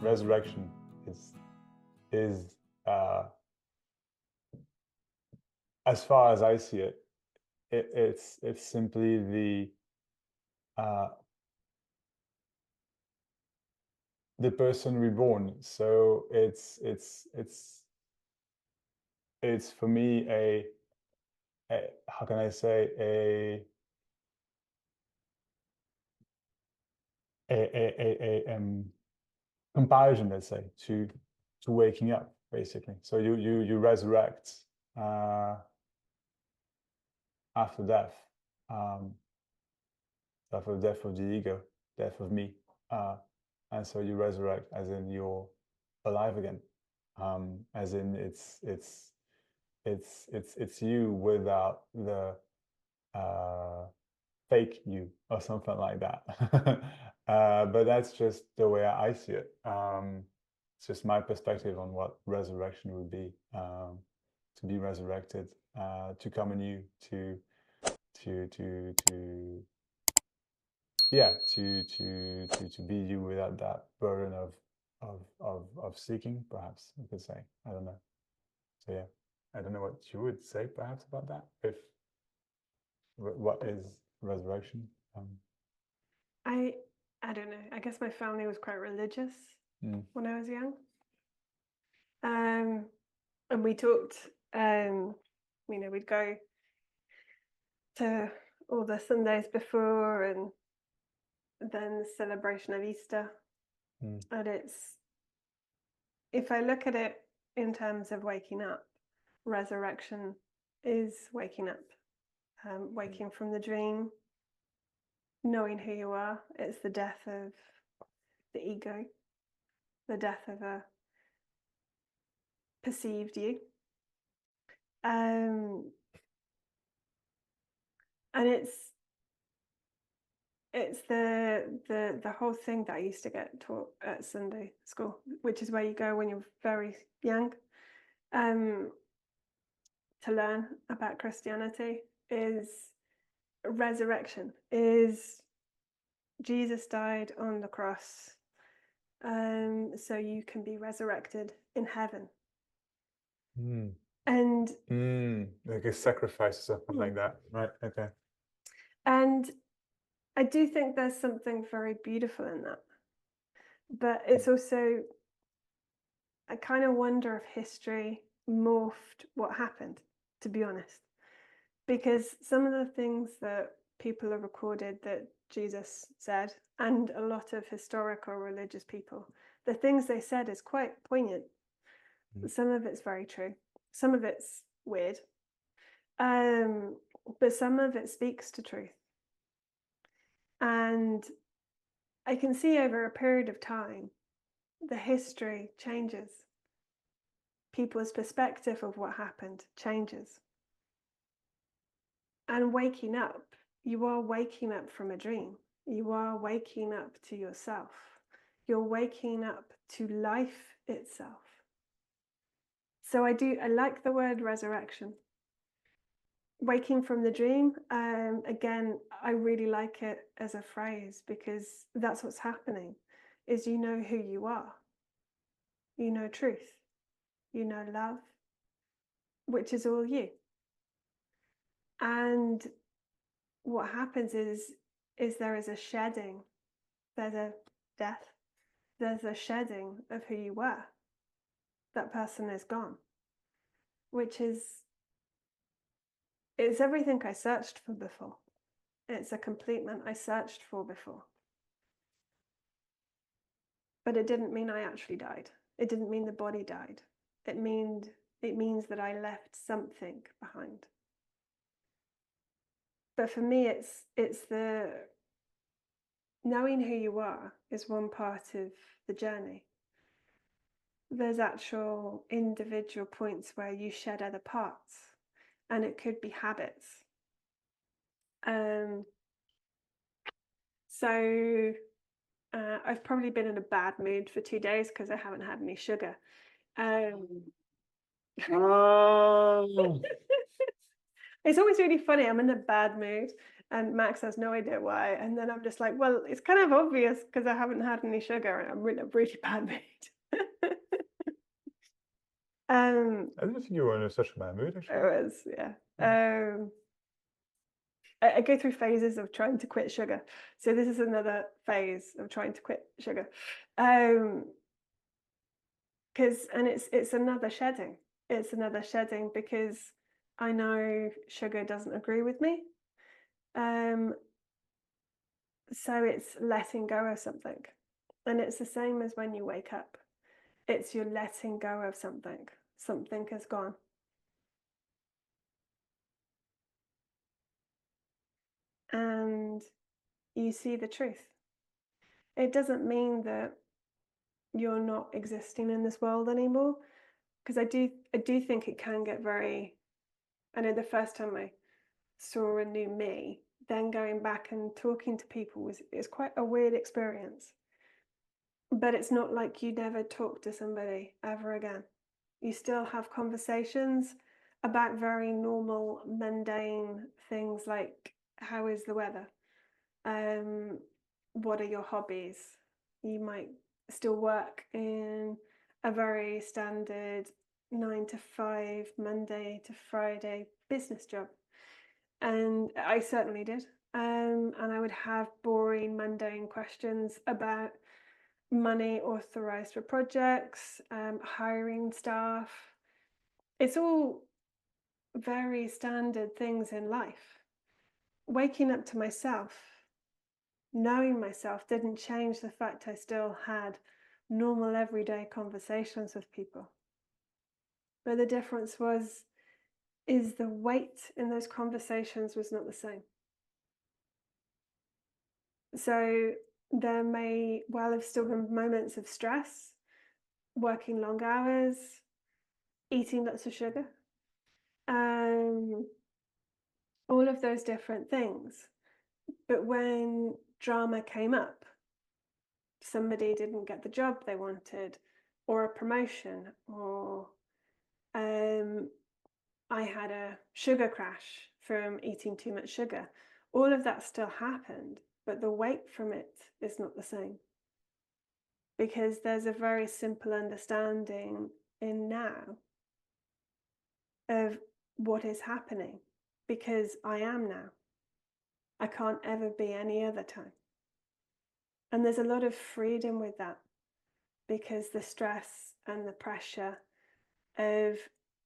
Resurrection is as far as I see it, it's simply the person reborn. So it's for me a how can I say a comparison, let's say, to waking up, basically. So you resurrect uh, after death, um, after the death of the ego, death of me, uh, and so you resurrect as in you're alive again, as in it's you without the uh, fake you or something like that. But that's just the way I see it. It's just my perspective on what resurrection would be. To be resurrected, to come anew, to yeah, to be you without that burden of seeking, perhaps you could say. I don't know. So yeah, I don't know what you would say perhaps about that. If what is resurrection? I I don't know. I guess my family was quite religious when I was young. And we talked, we'd go to all the Sundays before and then the celebration of Easter. And if I look at it in terms of waking up, resurrection is waking up, waking from the dream, knowing who you are. It's the death of the ego, the death of a perceived you. And it's the whole thing that I used to get taught at Sunday school, which is where you go when you're very young, to learn about Christianity. Is resurrection, is Jesus died on the cross, so you can be resurrected in heaven. And like a sacrifice or something like that, right? Okay. And I do think there's something very beautiful in that. But it's also, I kind of wonder if history morphed what happened, to be honest. Because some of the things that people have recorded that Jesus said, and a lot of historical religious people, the things they said is quite poignant. Some of it's very true. Some of it's weird. But some of it speaks to truth. And I can see over a period of time, the history changes. People's perspective of what happened changes. And waking up, you are waking up from a dream. You are waking up to yourself. You're waking up to life itself. So I like the word resurrection. Waking from the dream, again, I really like it as a phrase because that's what's happening, is you know who you are. You know truth. You know love, which is all you. And what happens is there is a shedding, there's a death, there's a shedding of who you were. That person is gone, which is, it's everything I searched for before. It's a completement I searched for before. But it didn't mean I actually died. It didn't mean the body died. It means that I left something behind. But for me, it's the knowing who you are is one part of the journey. There's actual individual points where you shed other parts, and it could be habits. So I've probably been in a bad mood for 2 days because I haven't had any sugar. Oh. It's always really funny. I'm in a bad mood, and Max has no idea why. And then I'm just like, well, it's kind of obvious because I haven't had any sugar and I'm in a really bad mood. I didn't think you were in such a bad mood, It actually. was, yeah. I go through phases of trying to quit sugar. So this is another phase of trying to quit sugar. Because and it's another shedding. It's another shedding because I know sugar doesn't agree with me. Um, so it's letting go of something. And it's the same as when you wake up. It's you're letting go of something. Something has gone. And you see the truth. It doesn't mean that you're not existing in this world anymore. Because I do think it can get very, I know the first time I saw a new me, then going back and talking to people is quite a weird experience. But it's not like you never talk to somebody ever again. You still have conversations about very normal, mundane things like how is the weather? Um, what are your hobbies? You might still work in a very standard 9 to 5, Monday to Friday business job. And I certainly did. And I would have boring, mundane questions about money authorized for projects, hiring staff. It's all very standard things in life. Waking up to myself, knowing myself, didn't change the fact I still had normal, everyday conversations with people. But the difference is the weight in those conversations was not the same. So there may well have still been moments of stress, working long hours, eating lots of sugar, all of those different things. But when drama came up, somebody didn't get the job they wanted, or a promotion, or I had a sugar crash from eating too much sugar. All of that still happened, but the weight from it is not the same. Because there's a very simple understanding in now of what is happening, because I am now. I can't ever be any other time. And there's a lot of freedom with that, because the stress and the pressure of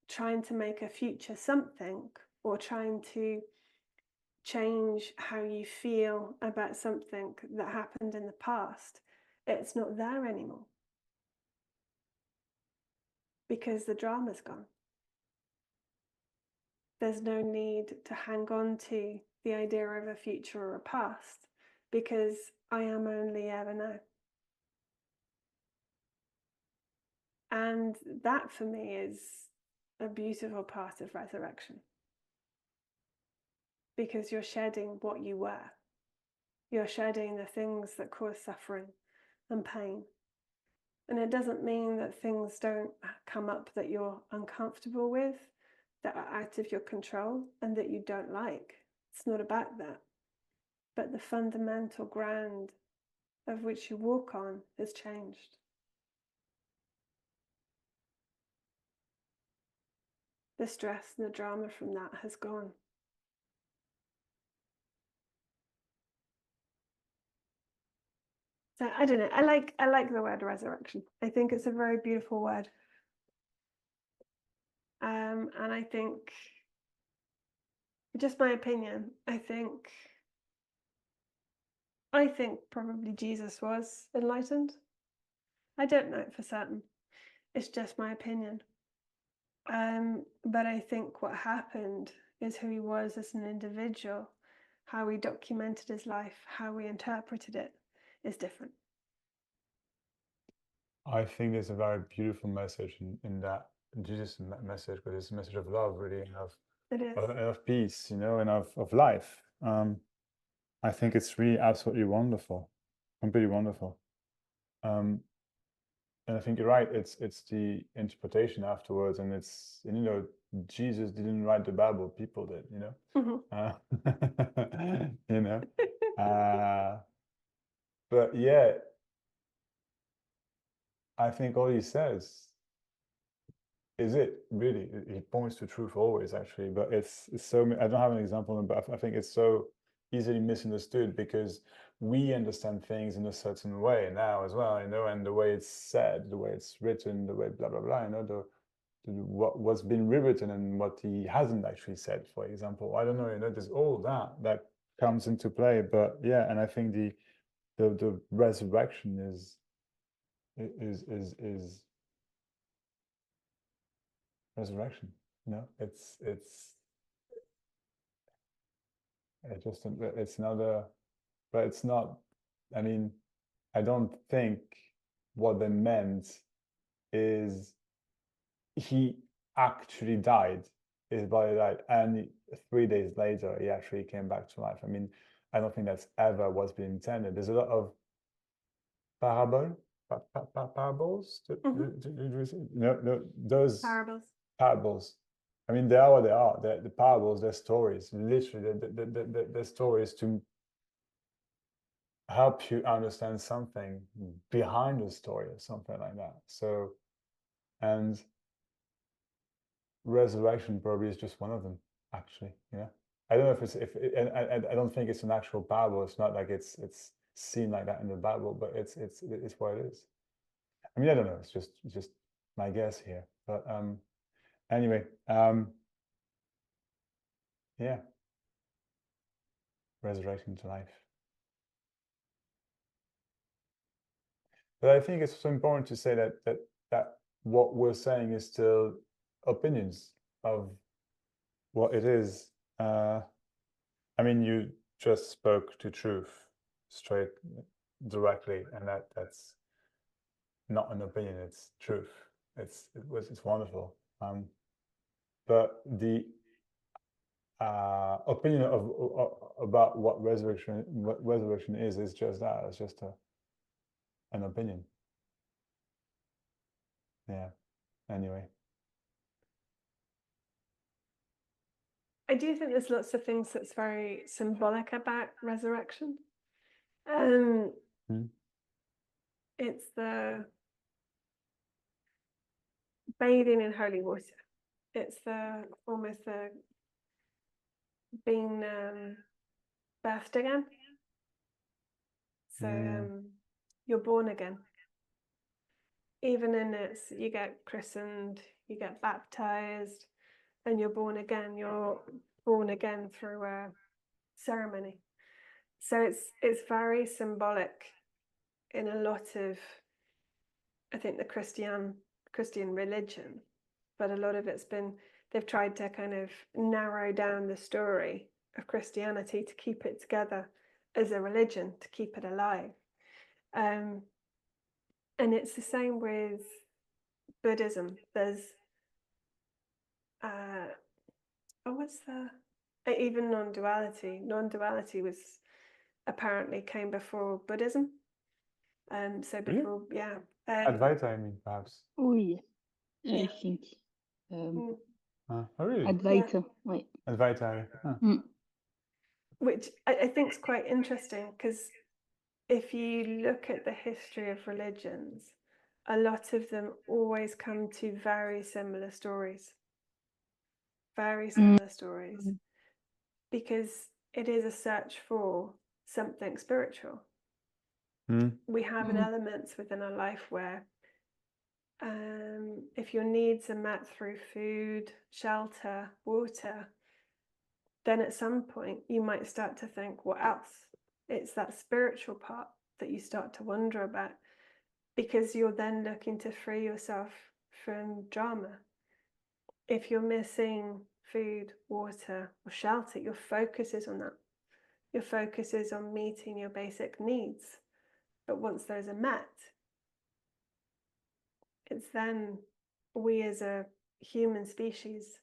trying to make a future something, or trying to change how you feel about something that happened in the past, it's not there anymore because the drama's gone. There's no need to hang on to the idea of a future or a past, because I am only ever now. And that for me is a beautiful part of resurrection, because you're shedding what you were. You're shedding the things that cause suffering and pain. And it doesn't mean that things don't come up that you're uncomfortable with, that are out of your control, and that you don't like. It's not about that. But the fundamental ground of which you walk on has changed. The stress and the drama from that has gone. So I don't know. I like the word resurrection. I think it's a very beautiful word. And I think, just my opinion, I think probably Jesus was enlightened. I don't know it for certain. It's just my opinion. But I think what happened is who he was as an individual, how he documented his life, how we interpreted it is different. I think there's a very beautiful message in that Jesus message, but it's a message of love, really, and It is. of peace, you know, and of life. I think it's really absolutely wonderful, completely wonderful. Um, and I think you're right. It's the interpretation afterwards, and it's, and, you know, Jesus didn't write the Bible; people did. You know, you know. But yeah, I think all he says is it really. He points to truth always, actually. But it's so. I don't have an example, but I think it's so easily misunderstood because we understand things in a certain way now as well, you know, and the way it's said, the way it's written, the way blah blah blah, you know, what's been rewritten and what he hasn't actually said, for example. I don't know, you know, there's all that comes into play. But yeah, and I think the resurrection is resurrection. You know, it's another, but it's not. I mean, I don't think what they meant is he actually died. His body died, and 3 days later he actually came back to life. I mean, I don't think that's ever what's been intended. There's a lot of parables. No, those Parables. parables. I mean, they are what they are. The parables, they're stories. Literally, they're stories to help you understand something behind the story or something like that. So, and resurrection probably is just one of them, actually. Yeah, I don't know if it's and I don't think it's an actual parable. It's not like it's seen like that in the Bible, but it's what it is. I mean, I don't know. It's just my guess here. But anyway, yeah, resurrection to life. But I think it's also important to say that what we're saying is still opinions of what it is. I mean, you just spoke to truth straight, directly, and that's not an opinion; it's truth. It's wonderful. But the opinion about what resurrection is just that. It's just an opinion. Yeah. Anyway. I do think there's lots of things that's very symbolic about resurrection. It's the bathing in holy water. It's the almost the being birthed again. So you're born again. Even in it, you get christened, you get baptized, and you're born again. You're born again through a ceremony. So it's very symbolic in a lot of, I think, the Christian religion, but a lot of it's been, they've tried to kind of narrow down the story of Christianity to keep it together as a religion, to keep it alive. And it's the same with Buddhism. There's even non-duality. Non-duality was apparently came before Buddhism. So before, yeah. Advaita, I mean, perhaps. Oui, Yeah. I think. Oh, really? Advaita, oui. Advaita. Which I think is quite interesting, because if you look at the history of religions, a lot of them always come to very similar stories. Very similar stories. Because it is a search for something spiritual. We have an element within our life where if your needs are met through food, shelter, water, then at some point you might start to think, what else? It's that spiritual part that you start to wonder about, because you're then looking to free yourself from drama. If you're missing food, water, or shelter, your focus is on that. Your focus is on meeting your basic needs. But once those are met, it's then we as a human species,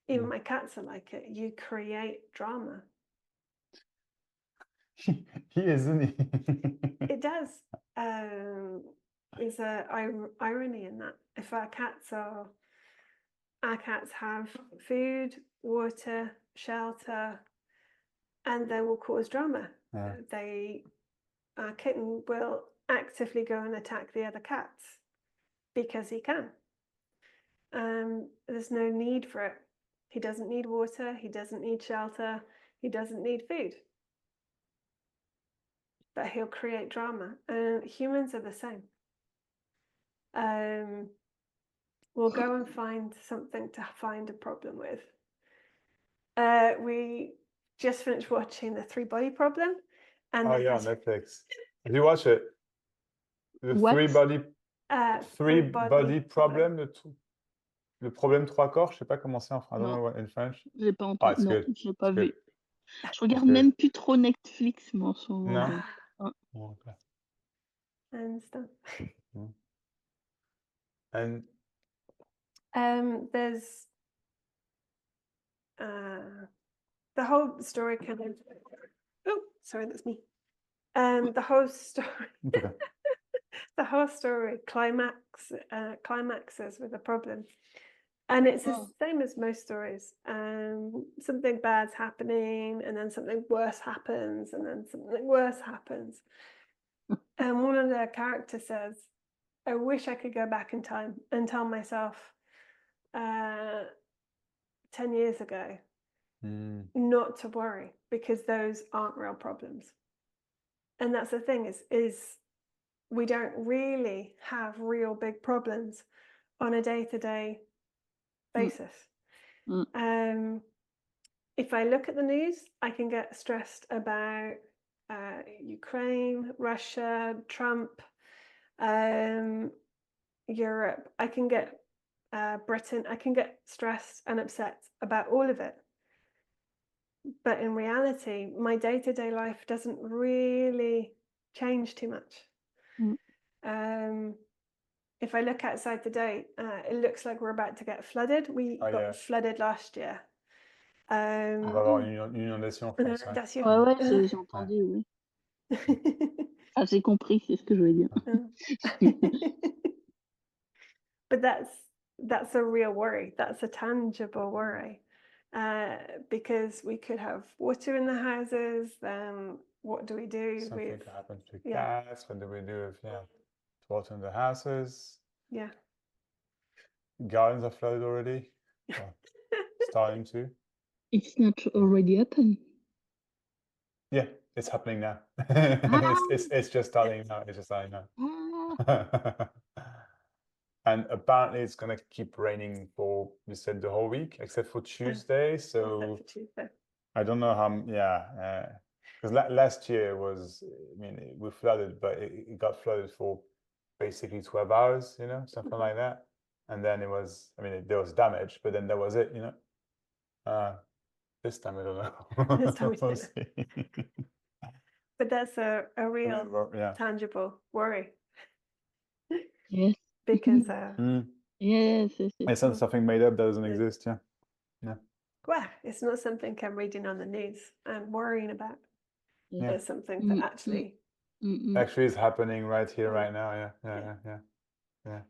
even my cats are like it, you create drama. He isn't he? It does. There's a irony in that. If our cats have food, water, shelter, and they will cause drama. Our kitten will actively go and attack the other cats because he can. There's no need for it. He doesn't need water, he doesn't need shelter, he doesn't need food. But he'll create drama. Humans are the same. We'll go and find something to find a problem with. We just finished watching The Three Body Problem. And Oh yeah, on Netflix. Did you watch it? The What? three body Three-body problem, le problème trois corps, je sais pas comment c'est en français. I don't Non. know what in French. J'ai pas Ah, entendu. it's Non, good. j'ai pas It's vu. good. Je regarde good. même plus trop Netflix, moi, en ce moment. Non. Donc, hein. Oh, okay. and stuff. And There's the whole story kind of. Oh, sorry, that's me. The whole story. okay. The whole story climaxes with a problem, and it's the same as most stories. Something bad's happening, and then something worse happens, and then something worse happens. And one of the characters says, "I wish I could go back in time and tell myself 10 years ago not to worry, because those aren't real problems." And that's the thing is we don't really have real big problems on a day-to-day basis. If I look at the news, I can get stressed about Ukraine, Russia, Trump, Europe. I can get Britain. I can get stressed and upset about all of it. But in reality, my day-to-day life doesn't really change too much. If I look outside today, it looks like we're about to get flooded. We got flooded last year. On va avoir une inondation, je pense. Ouais, j'ai entendu, oui. Ah, j'ai compris, c'est ce que je veux dire. But that's a real worry. That's a tangible worry. Because we could have water in the houses, then what do we do? Something could happen to cats. What do we do if water in the houses? Yeah. Gardens are flooded already. Well, starting to. It's not already happened. Yeah, it's happening now. It's just starting now. It's just starting now. And apparently it's gonna keep raining for, you said, the whole week except for Tuesday. So I don't know how. Yeah, because last year was. I mean, we flooded, but it got flooded for basically 12 hours. You know, something like that. And then it was. I mean, there was damage, but then that was it. You know. This time I don't know. This time we don't know. But that's a real tangible worry. Yes. Because yes. It's not something made up that doesn't exist. Yeah. Well, it's not something I'm reading on the news and worrying about. It's something that actually is happening right here, right now. Yeah.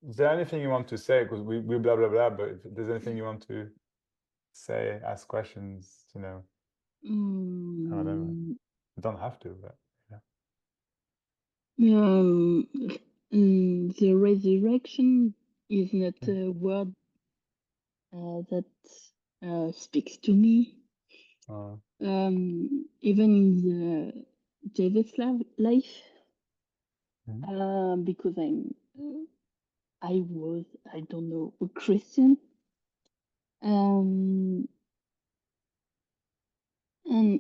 Is there anything you want to say? Because we blah blah blah. But if there's anything you want to say, ask questions, you know, whatever. You don't have to, but the resurrection is not a word that speaks to me. Even in the Jesus life, because I don't know, a Christian. And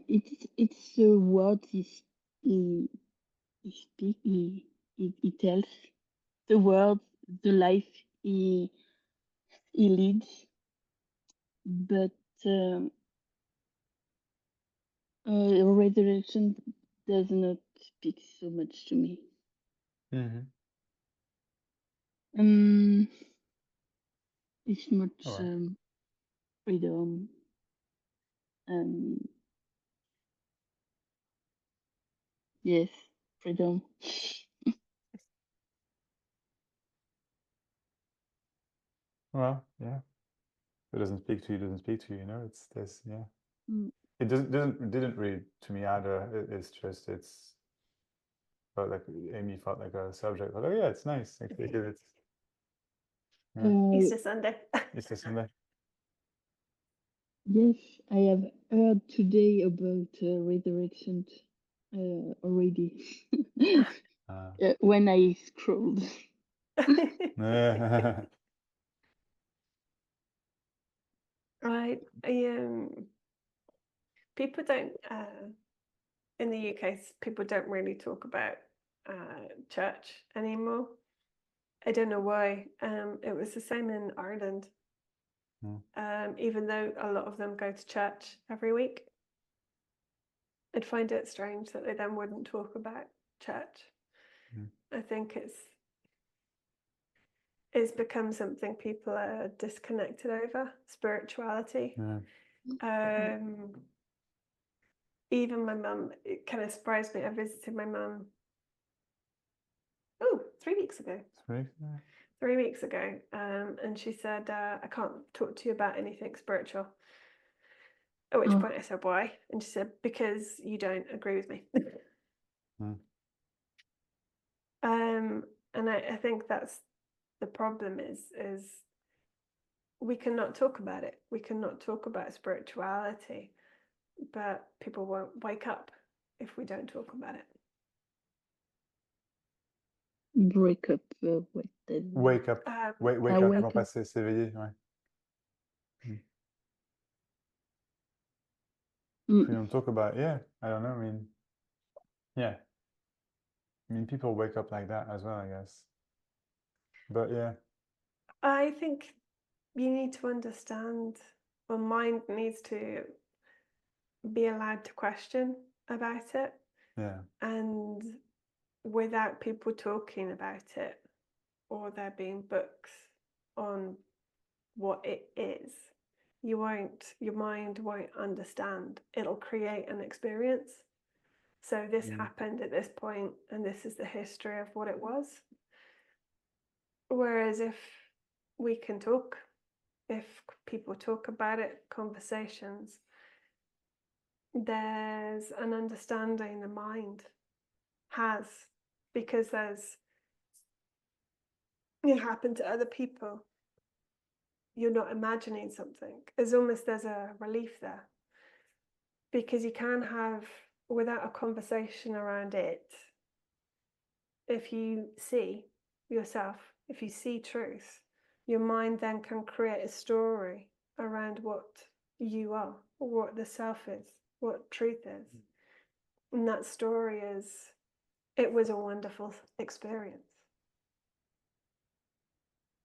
it's a word he tells, the world, the life he leads, but resurrection does not speak so much to me. It's much freedom and Yes, freedom. Well, yeah. If it doesn't speak to you, doesn't speak to you, you know, it's this, yeah. Mm. It didn't read to me either. It's just, felt like Amy felt like a subject. Like, oh yeah, it's nice. Like, it's Easter Sunday. Easter Sunday. Yes, I have heard today about resurrection already. When I scrolled. Right. People don't in the UK. People don't really talk about church anymore. I don't know why. It was the same in Ireland. Even though a lot of them go to church every week, I'd find it strange that they then wouldn't talk about church. I think it's become something people are disconnected over, spirituality. Even my mum, it kind of surprised me. I visited my mum 3 weeks ago. 3 weeks ago, and she said, I can't talk to you about anything spiritual. At which point I said, why? And she said, because you don't agree with me. And I think that's the problem is we cannot talk about it. We cannot talk about spirituality, but people won't wake up if we don't talk about it. Break up with the... Wake up. Wake up, remplacer s'éveiller, ouais. If we don't talk about it, yeah, I don't know, I mean, yeah. I mean, people wake up like that as well, I guess. But yeah. I think you need to understand, or mind needs to be allowed to question about it. Yeah. And without people talking about it, or there being books on what it is, your mind won't understand. It'll create an experience. So this happened at this point, and this is the history of what it was. Whereas if we can talk, if people talk about it, conversations, there's an understanding the mind has, because it happened to other people. You're not imagining something. There's a relief there, because you can have, without a conversation around it, if you see yourself, if you see truth, your mind then can create a story around what you are, or what the self is, what truth is. And that story is, it was a wonderful experience,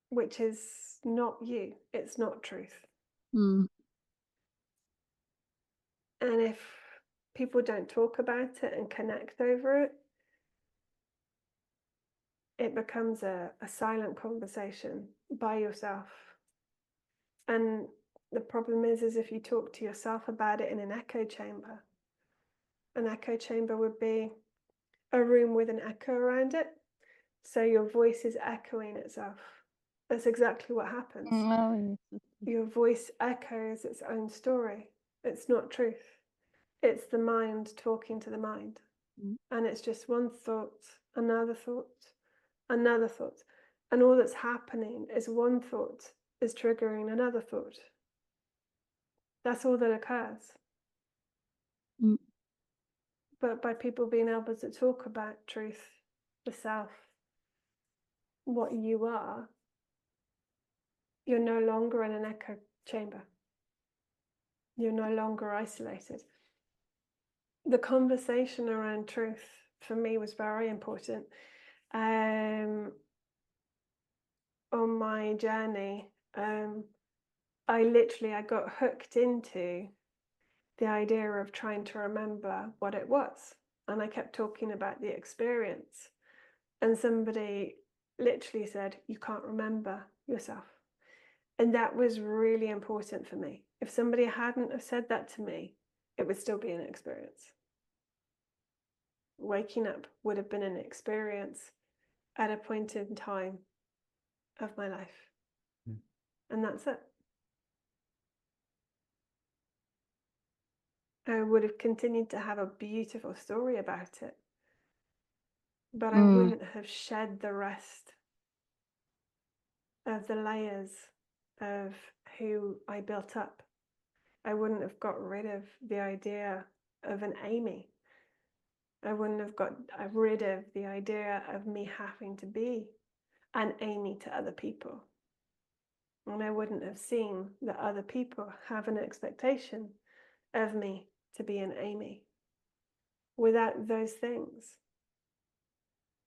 which is not you, it's not truth. And if people don't talk about it and connect over it, it becomes a silent conversation by yourself. And the problem is if you talk to yourself about it in an echo chamber would be a room with an echo around it. So your voice is echoing itself. That's exactly what happens. Your voice echoes its own story. It's not truth. It's the mind talking to the mind. And it's just one thought, another thought, another thought. And all that's happening is one thought is triggering another thought. That's all that occurs. But by people being able to talk about truth, the self, what you are, you're no longer in an echo chamber. You're no longer isolated. The conversation around truth for me was very important. On my journey, I got hooked into the idea of trying to remember what it was. And I kept talking about the experience. And somebody literally said, you can't remember yourself. And that was really important for me. If somebody hadn't have said that to me, it would still be an experience. waking up would have been an experience at a point in time of my life. And that's it. I would have continued to have a beautiful story about it, but I wouldn't have shed the rest of the layers of who I built up. I wouldn't have got rid of the idea of an Amy. I wouldn't have got rid of the idea of me having to be an Amy to other people. And I wouldn't have seen that other people have an expectation of me to be an Amy. Without those things,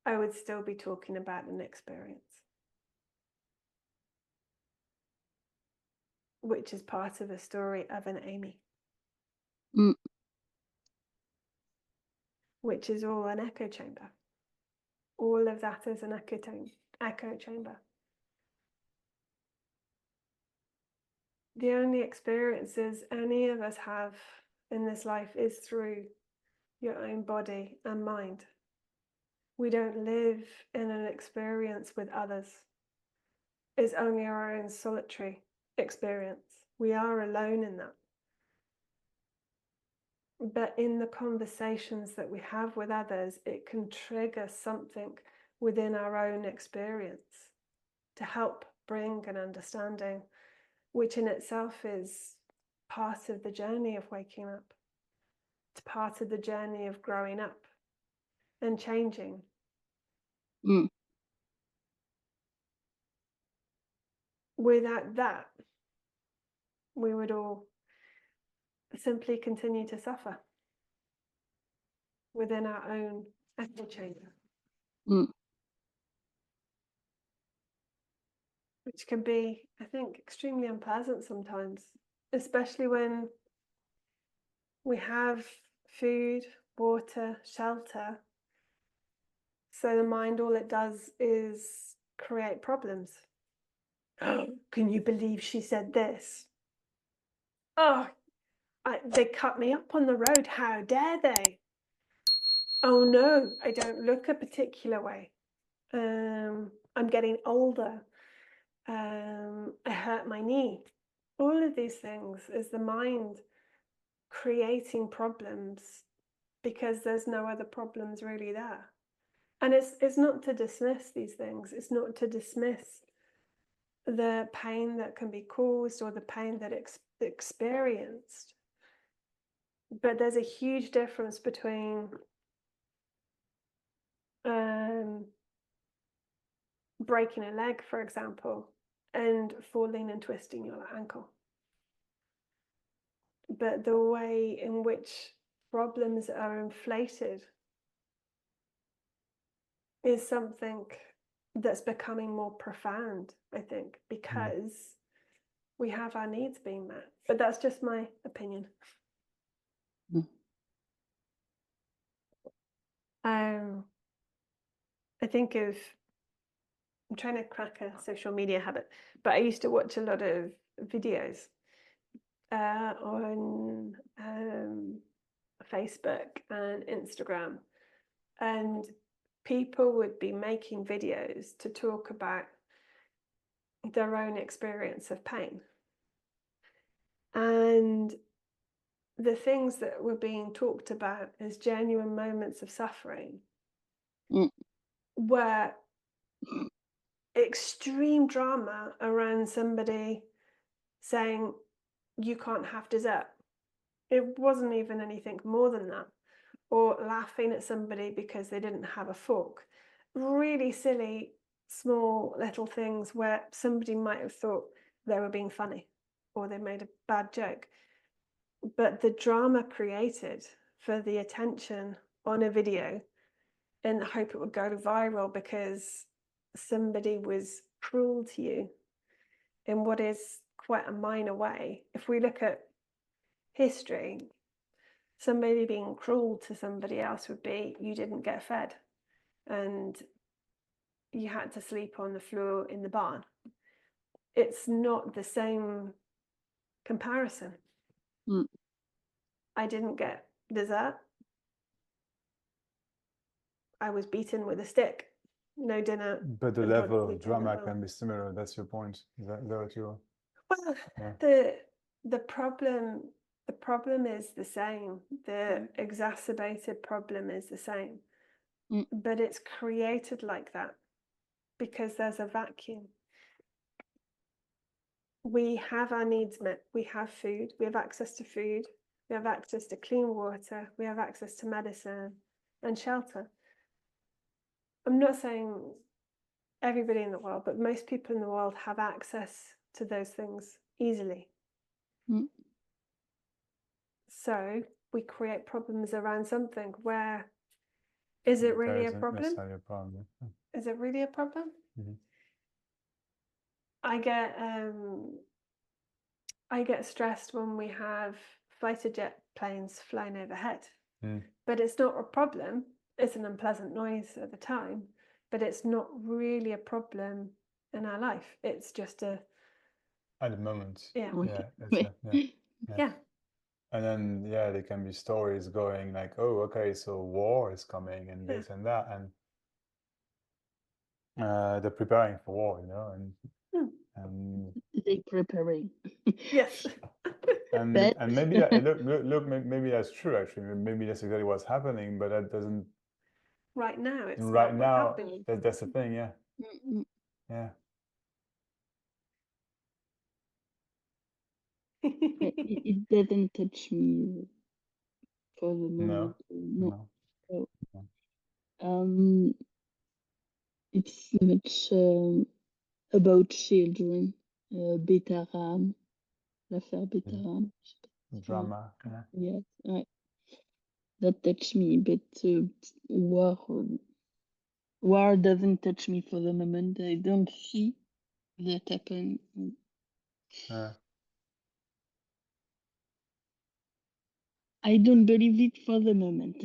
I would still be talking about an experience, which is part of a story of an Amy, which is all an echo chamber. All of that is an echo chamber. The only experiences any of us have in this life is through your own body and mind. We don't live in an experience with others. It's only our own solitary experience. We are alone in that. But in the conversations that we have with others, it can trigger something within our own experience to help bring an understanding, which in itself is part of the journey of waking up. It's part of the journey of growing up and changing. Without that, we would all simply continue to suffer within our own echo chamber, which can be, I think, extremely unpleasant sometimes, especially when we have food, water, shelter. So the mind, all it does is create problems. Oh, can you believe she said this? Oh, they cut me up on the road. How dare they? Oh no, I don't look a particular way. I'm getting older. I hurt my knee. All of these things is the mind creating problems because there's no other problems really there. And it's not to dismiss these things. It's not to dismiss the pain that can be caused or the pain that experienced. But there's a huge difference between breaking a leg, for example, and falling and twisting your ankle. But the way in which problems are inflated is something that's becoming more profound, I think, because we have our needs being met. But that's just my opinion. I think of, I'm trying to crack a social media habit, but I used to watch a lot of videos on Facebook and Instagram, and people would be making videos to talk about their own experience of pain. And the things that were being talked about as genuine moments of suffering were extreme drama around somebody saying, you can't have dessert. It wasn't even anything more than that. Or laughing at somebody because they didn't have a fork. Really silly, small little things where somebody might have thought they were being funny or they made a bad joke. But the drama created for the attention on a video in the hope it would go viral because somebody was cruel to you in what is quite a minor way. If we look at history, somebody being cruel to somebody else would be you didn't get fed and you had to sleep on the floor in the barn. It's not the same comparison. I didn't get dessert. I was beaten with a stick, no dinner. But the and level probably of drama dinner. can be similar. That's your point. Is that what you're? Well, Yeah. the problem is the same. The exacerbated problem is the same, but it's created like that because there's a vacuum. We have our needs met. We have food. We have access to food. We have access to clean water. We have access to medicine and shelter. I'm not saying everybody in the world, but most people in the world have access to those things easily. So we create problems around something where is it really a problem? Necessarily a problem. Is it really a problem? Mhm. I get stressed when we have fighter jet planes flying overhead. But it's not a problem. It's an unpleasant noise at the time, but it's not really a problem in our life. It's just a at the moment. Yeah. Yeah. And then there can be stories going like, oh, okay, so war is coming and this and that, and they're preparing for war, and They preparing. Yes. and maybe look, maybe that's true actually. Maybe that's exactly what's happening, but that doesn't. Right now, it's right not now. what's happening. That's the thing, yeah. Yeah. It doesn't touch me for the moment. No. It's much about children. Betaram, l'affaire Betaram. Drama. Yeah. Yes, that touched me, but war doesn't touch me for the moment. I don't see that happen. I don't believe it for the moment.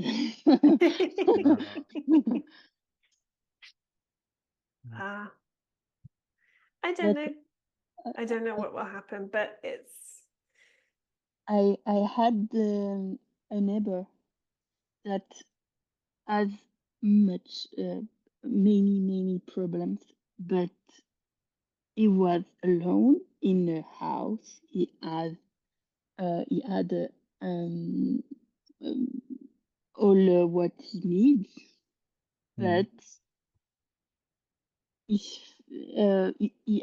I don't know. I don't know what will happen, but it's. I had a neighbor that has many problems, but he was alone in a house. He had all what he needs, but he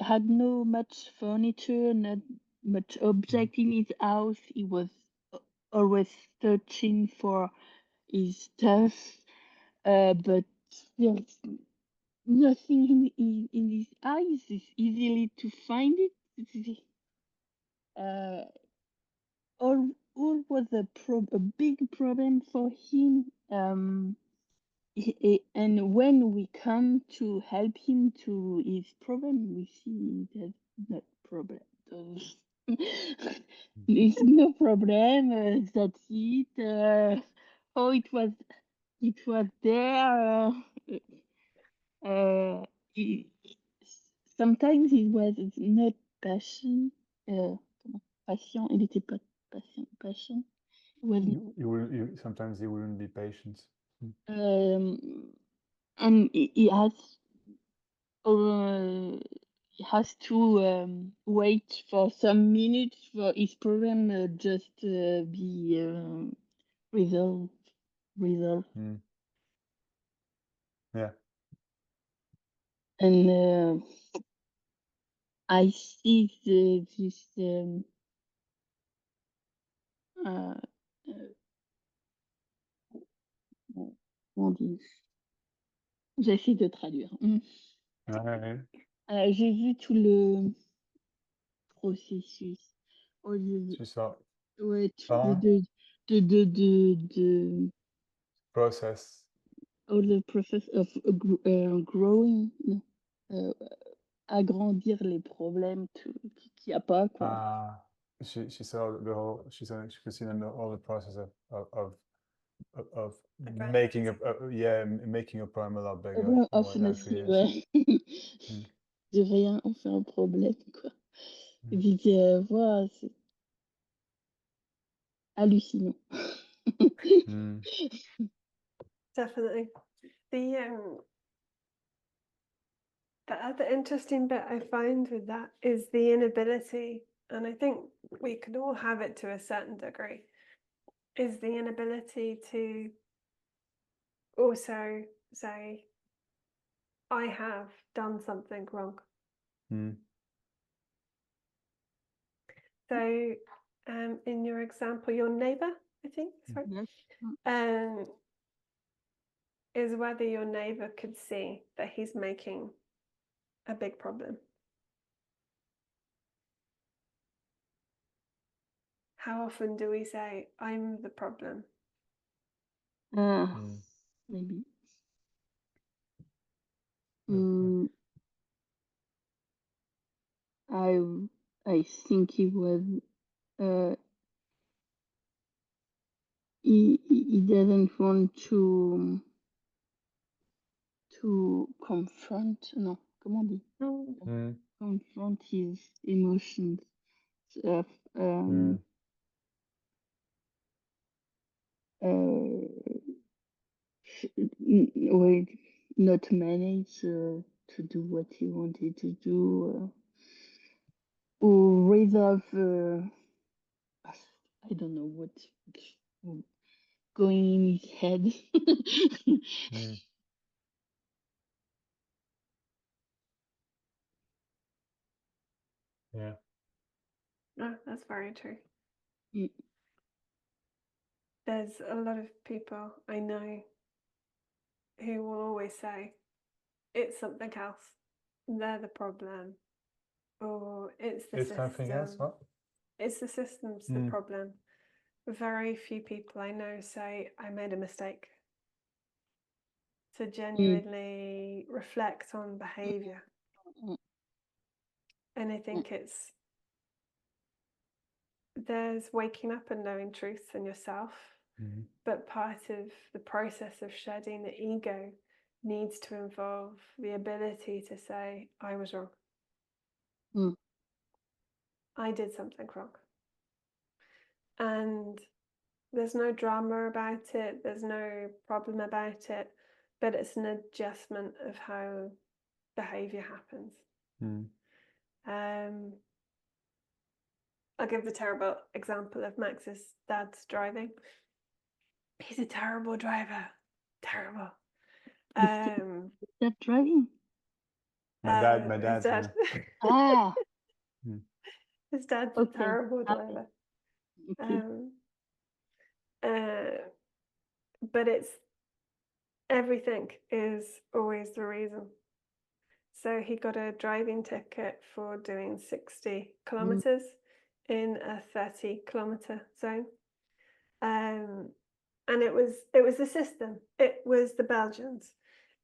had no much furniture, not much object in his house. He was always searching for his stuff, but there's nothing in his eyes. It's easily to find it. All was a big problem for him. And when we come to help him to his problem, we see there's not problem. There's no problem. That's it. It was there. Sometimes it was not patient. Patient. Il était pas patient. Patient. Sometimes he wouldn't be patient. And he has to wait for some minutes for his problem just be resolved. Yeah. And I see this comment dire? J'essaie de traduire. J'ai vu tout le processus. Tu saw. Ouais, Process. All the process of growing, agrandir les problèmes qu'il n'y a pas, quoi. She saw the whole. She could see all the process of making making a problem a lot bigger. De rien en fait un problème, quoi. Et puis, voilà, c'est hallucinant. Definitely. The other interesting bit I find with that is the inability, and I think we can all have it to a certain degree, is the inability to also say, I have done something wrong. Mm. So, in your example, your neighbor, I think, sorry, Yes. is whether your neighbor could see that he's making a big problem. How often do we say, I'm the problem? Maybe. Mm. I think he was he doesn't want to confront, non, comment on dit? Mm. Confront his emotions. Uh, Mm. Wait, not manage to do what he wanted to do, or resolve. I don't know what's going in his head. Mm. Yeah. No, that's very true. Mm. There's a lot of people I know who will always say, it's something else. They're the problem. Or it's the It's system. something else, what? It's the system's the problem. Very few people I know say, I made a mistake. To genuinely reflect on behavior. And I think there's waking up and knowing truth in yourself, but part of the process of shedding the ego needs to involve the ability to say, I was wrong. I did something wrong. And there's no drama about it, there's no problem about it, but it's an adjustment of how behavior happens. I'll give the terrible example of Max's dad's driving. He's a terrible driver. Terrible. That driving? My dad. His dad. Ah. His dad's a terrible driver. Okay. But it's everything is always the reason. So he got a driving ticket for doing 60 kilometers in a 30-kilometer zone. And it was the system. It was the Belgians.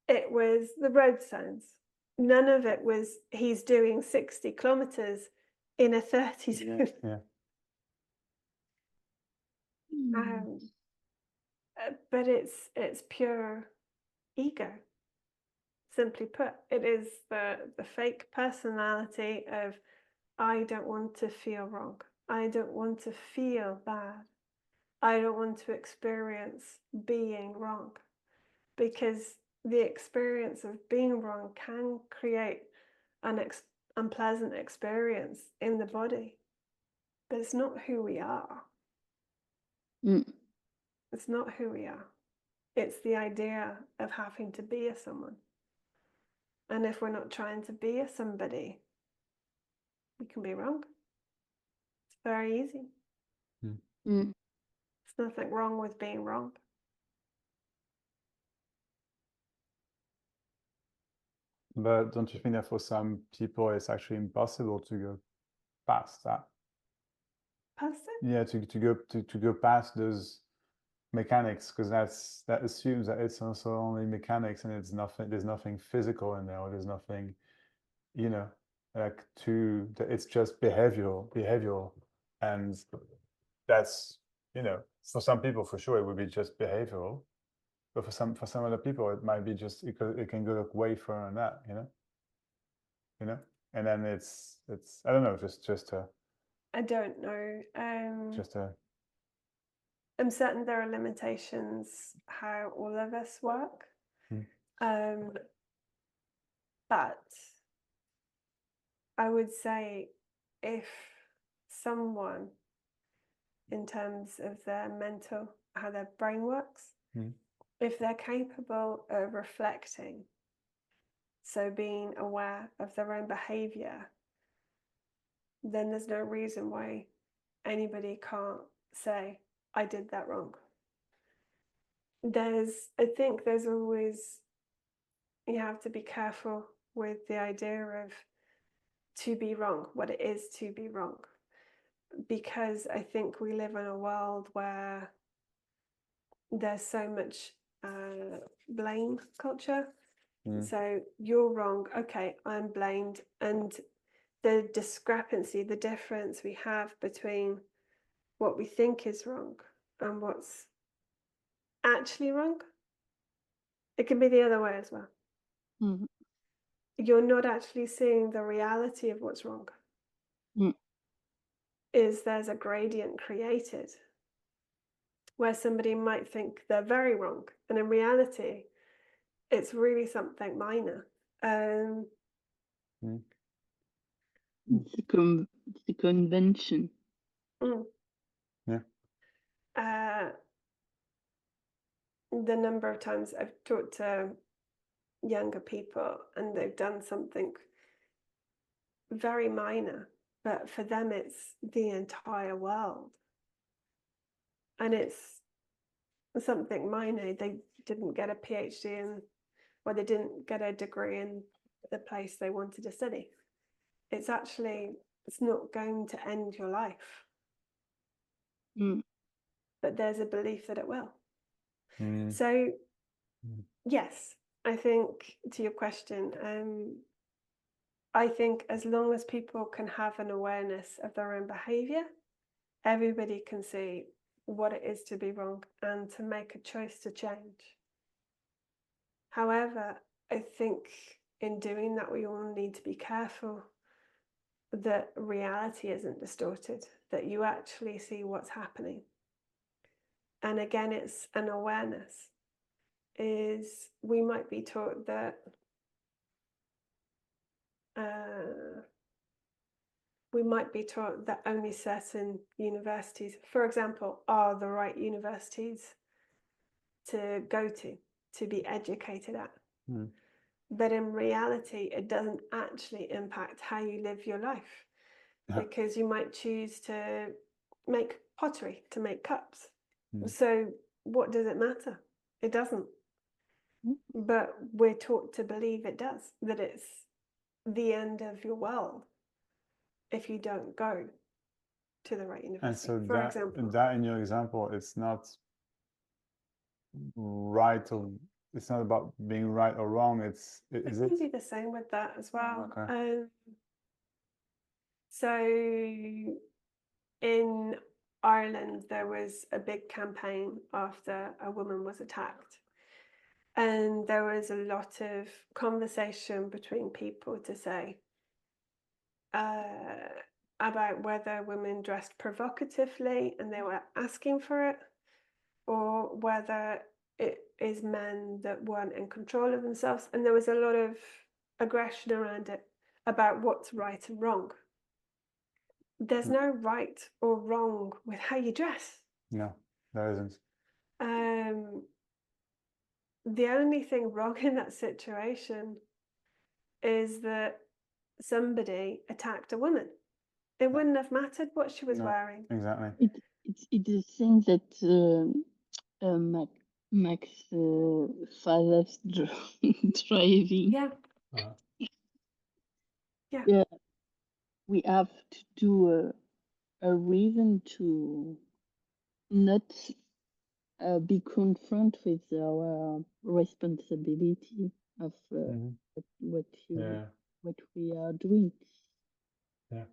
It was the road signs. None of it was he's doing 60 kilometers in a 30 zone. Yeah. But it's pure ego. Simply put, it is the fake personality of, I don't want to feel wrong. I don't want to feel bad. I don't want to experience being wrong, because the experience of being wrong can create an unpleasant experience in the body, but it's not who we are. It's not who we are. It's the idea of having to be a someone. And if we're not trying to be a somebody, we can be wrong. It's very easy. There's nothing wrong with being wrong. But don't you think that for some people it's actually impossible to go past that? Past it? Yeah, to go past those mechanics, because that assumes that it's also only mechanics and it's nothing. There's nothing physical in there, or there's nothing, like it's just behavioral, and that's for some people for sure it would be just behavioral, but for some other people it might be just it can go like way further than that, and then it's I don't know, just I don't know. I'm certain there are limitations how all of us work. But I would say if someone, in terms of their mental, how their brain works, if they're capable of reflecting, so being aware of their own behavior, then there's no reason why anybody can't say, I did that wrong. I think there's always, you have to be careful with the idea of to be wrong, what it is to be wrong. Because I think we live in a world where there's so much blame culture. So you're wrong, okay, I'm blamed. And the discrepancy, the difference we have between what we think is wrong and what's actually wrong, it can be the other way as well. Mm. You're not actually seeing the reality of what's wrong. Mm. There's a gradient created where somebody might think they're very wrong, and in reality, it's really something minor. It's a convention. Yeah. The number of times I've talked to younger people and they've done something very minor, but for them it's the entire world. And it's something minor. They didn't get a PhD in, or they didn't get a degree in the place they wanted to study. It's not going to end your life. But there's a belief that it will. So, yes, I think to your question, I think as long as people can have an awareness of their own behavior, everybody can see what it is to be wrong and to make a choice to change. However, I think in doing that, we all need to be careful that reality isn't distorted, that you actually see what's happening. And again, it's an awareness. We might be taught that only certain universities, for example, are the right universities to go to be educated at. But in reality, it doesn't actually impact how you live your life, because you might choose to make pottery, to make cups. So what does it matter? It doesn't. But we're taught to believe it does, that it's the end of your world if you don't go to the right university. And so for example, that in your example, it's not right, or it's not about being right or wrong. It can be the same with that as well. Okay. So in Ireland, there was a big campaign after a woman was attacked. And there was a lot of conversation between people to say about whether women dressed provocatively and they were asking for it, or whether it is men that weren't in control of themselves. And there was a lot of aggression around it about what's right and wrong. There's no right or wrong with how you dress. No, there isn't. The only thing wrong in that situation is that somebody attacked a woman. It wouldn't have mattered what she was wearing. Exactly. It's the thing that Max father's driving. Yeah. Yeah, we have to do a reason to not be confronted with our responsibility of what we are doing. Yeah.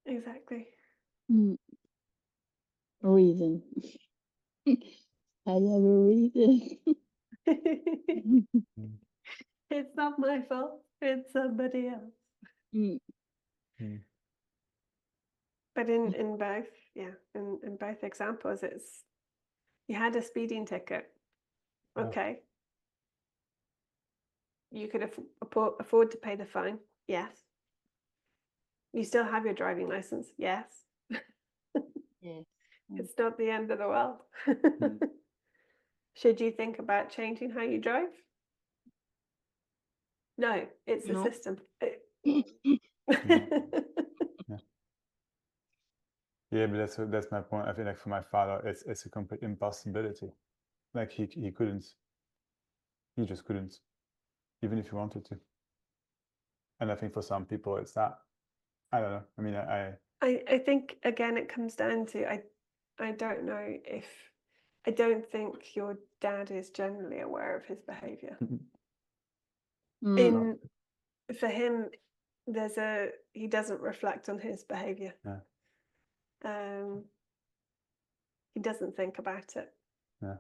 Exactly. Reason. I have a reason. It's not my fault. It's somebody else. But in both, in both examples, it's you had a speeding ticket. Okay. you could afford to pay the fine. Yes. You still have your driving license. Yes. Yes. It's not the end of the world. Should you think about changing how you drive? No, it's a No. system. Yeah, but that's my point. I feel like for my father, it's a complete impossibility. Like he couldn't. He just couldn't, even if he wanted to. And I think for some people, it's that. I don't know. I mean, I think again it comes down to I don't know if I don't think your dad is generally aware of his behavior. Mm. For him, he doesn't reflect on his behavior. Yeah. He doesn't think about it. Yeah.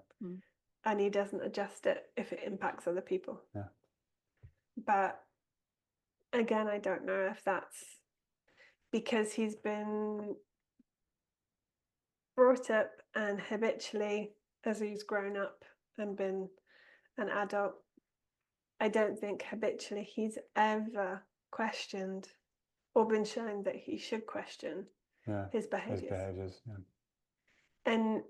And he doesn't adjust it if it impacts other people. Yeah. But again, I don't know if that's because he's been brought up and habitually, as he's grown up and been an adult, I don't think habitually he's ever questioned or been shown that he should question his behaviors. His behaviors, yeah. And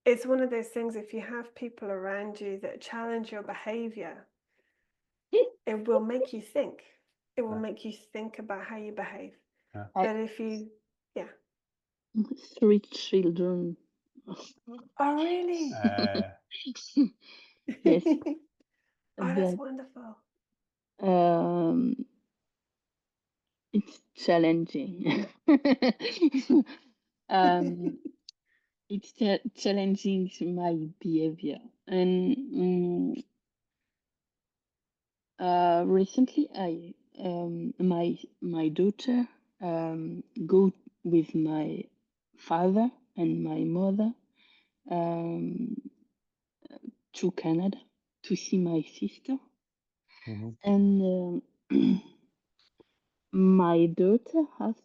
it's one of those things, if you have people around you that challenge your behavior, it will make you think. It will make you think about how you behave. Yeah. But if you, 3 children. Oh, really? Yes. Oh, that's wonderful. It's challenging. It's challenging my behavior. And recently, my daughter go with my father and my mother to Canada to see my sister. And my daughter has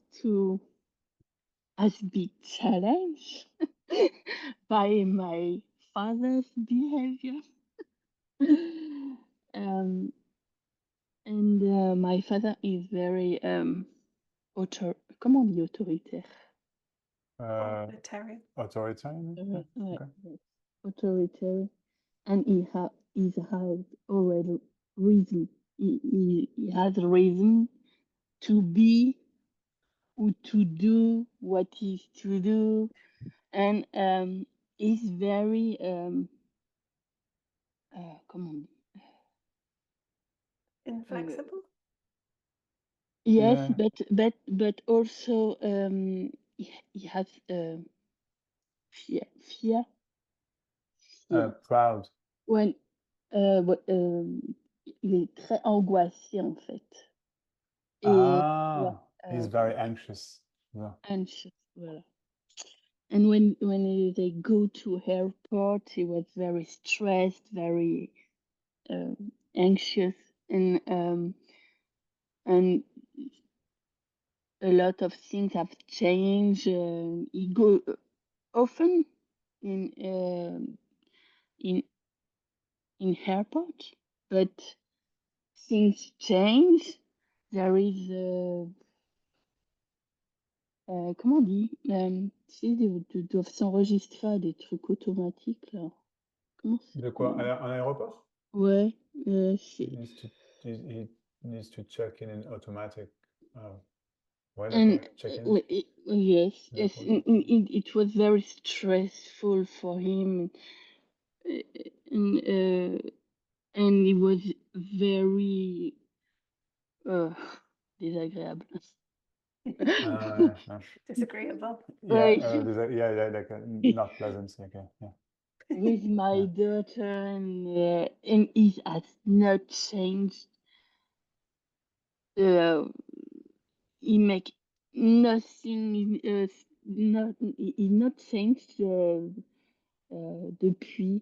been challenged by my father's behavior. And my father is very comment on dit autoritaire? Authoritarian. Authoritarian, and he has already reason. He has a reason to be or to do what is to do, and he's very comment on dit? Inflexible. Yes, Yeah. but also he has fear. Proud. When il est très angoissé en fait. Et he's very anxious. Yeah. Anxious, voilà. And when they go to airport, he was very stressed, very anxious, and a lot of things have changed. He go often in airport, but things change. There is comment on dit? Tu sais, ils doivent s'enregistrer à des trucs automatiques là. Comment ça De quoi? En aéroport? Ouais. He needs to check in automatic. And check-in. yes, it was very stressful for him, and it was very désagréable. Disagreeable. Like not pleasant. Okay, yeah. With my daughter, and it has not changed. He make nothing. He not changed depuis